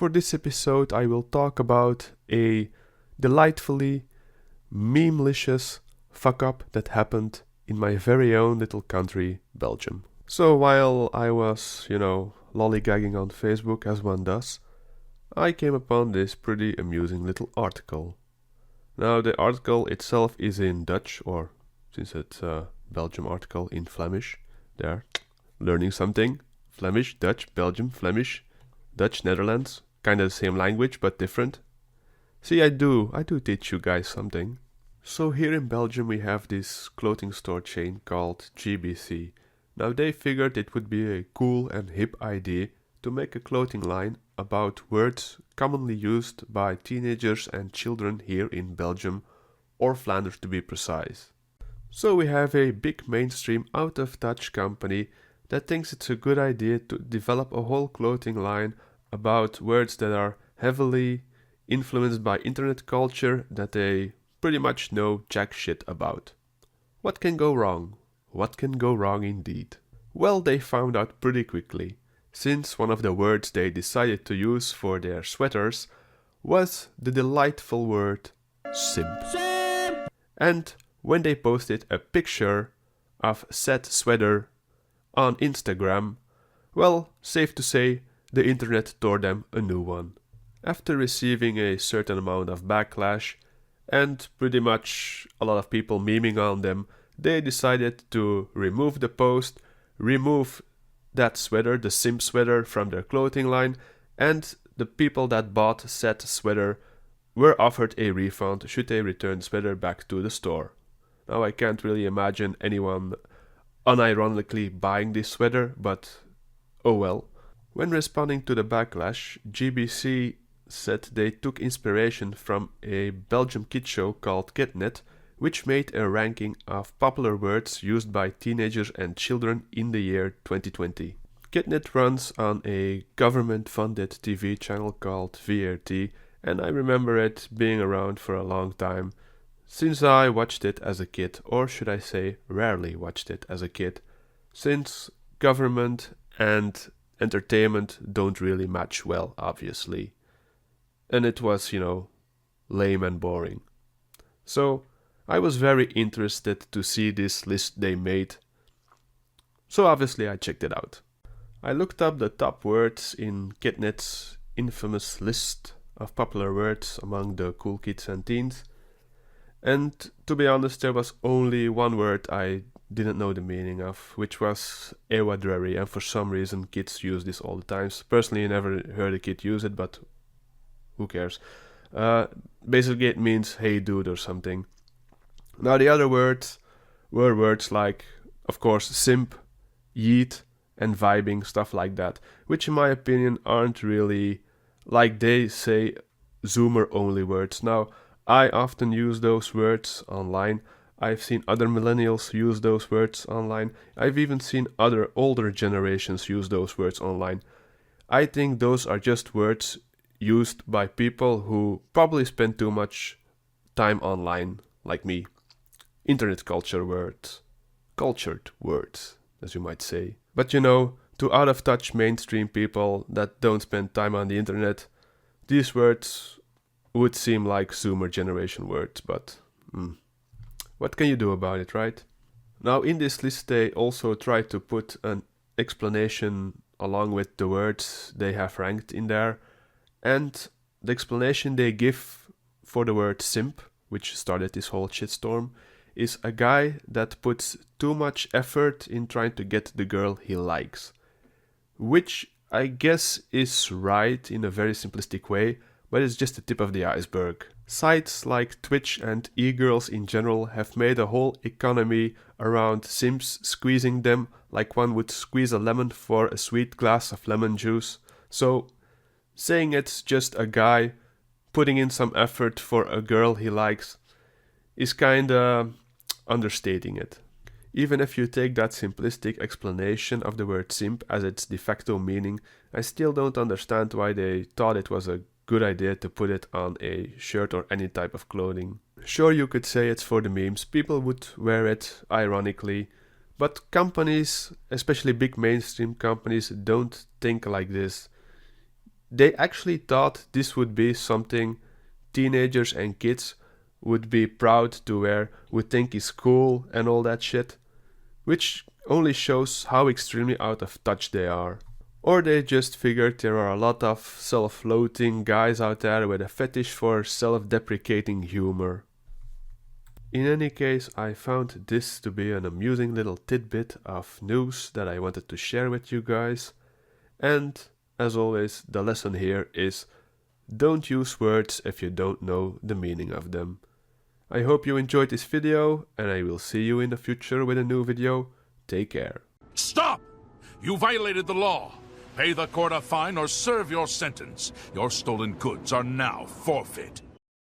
For this episode, I will talk about a delightfully memelicious fuck up that happened in my very own little country, Belgium. So while I was, lollygagging on Facebook as one does, I came upon this pretty amusing little article. Now, the article itself is in Dutch, or since it's a Belgium article, in Flemish. There, learning something. Flemish, Dutch, Belgium, Flemish, Dutch, Netherlands. Kind of the same language, but different. See, I do teach you guys something. So here in Belgium we have this clothing store chain called GBC. Now they figured it would be a cool and hip idea to make a clothing line about words commonly used by teenagers and children here in Belgium, or Flanders to be precise. So we have a big mainstream out-of-touch company that thinks it's a good idea to develop a whole clothing line about words that are heavily influenced by internet culture that they pretty much know jack shit about. What can go wrong? What can go wrong indeed? Well, they found out pretty quickly, since one of the words they decided to use for their sweaters was the delightful word simp. And when they posted a picture of said sweater on Instagram, well, safe to say, the internet tore them a new one. After receiving a certain amount of backlash, and pretty much a lot of people memeing on them, they decided to remove the post, remove that sweater, the simp sweater, from their clothing line, and the people that bought said sweater were offered a refund should they return the sweater back to the store. Now I can't really imagine anyone unironically buying this sweater, but oh well. When responding to the backlash, GBC said they took inspiration from a Belgian kid show called Kidnet, which made a ranking of popular words used by teenagers and children in the year 2020. Kidnet runs on a government-funded TV channel called VRT, and I remember it being around for a long time, since I watched it as a kid, or should I say rarely watched it as a kid, since government and entertainment don't really match well, obviously. And it was, lame and boring. So I was very interested to see this list they made. So obviously I checked it out. I looked up the top words in Kidnet's infamous list of popular words among the cool kids and teens. And to be honest, there was only one word I didn't know the meaning of, which was ewadrery, and for some reason kids use this all the time. Personally, I never heard a kid use it, but who cares? Basically it means hey dude or something. Now the other words were words like, of course, simp, yeet, and vibing, stuff like that, which in my opinion aren't really, like they say, Zoomer only words. Now, I often use those words online. I've seen other millennials use those words online. I've even seen other older generations use those words online. I think those are just words used by people who probably spend too much time online, like me. Internet culture words. Cultured words, as you might say. But to out-of-touch mainstream people that don't spend time on the internet, these words would seem like Zoomer generation words, but what can you do about it, right? Now in this list they also try to put an explanation along with the words they have ranked in there, and the explanation they give for the word simp, which started this whole shitstorm, is a guy that puts too much effort in trying to get the girl he likes. Which I guess is right in a very simplistic way, but it's just the tip of the iceberg. Sites like Twitch and e-girls in general have made a whole economy around simps squeezing them like one would squeeze a lemon for a sweet glass of lemon juice. So, saying it's just a guy putting in some effort for a girl he likes is kinda understating it. Even if you take that simplistic explanation of the word simp as its de facto meaning, I still don't understand why they thought it was a good idea to put it on a shirt or any type of clothing. Sure, you could say it's for the memes, people would wear it ironically, but companies, especially big mainstream companies, don't think like this. They actually thought this would be something teenagers and kids would be proud to wear, would think is cool and all that shit, which only shows how extremely out of touch they are. Or they just figured there are a lot of self-loathing guys out there with a fetish for self-deprecating humor. In any case, I found this to be an amusing little tidbit of news that I wanted to share with you guys. And, as always, the lesson here is don't use words if you don't know the meaning of them. I hope you enjoyed this video, and I will see you in the future with a new video. Take care. Stop! You violated the law. Pay the court a fine or serve your sentence. Your stolen goods are now forfeit.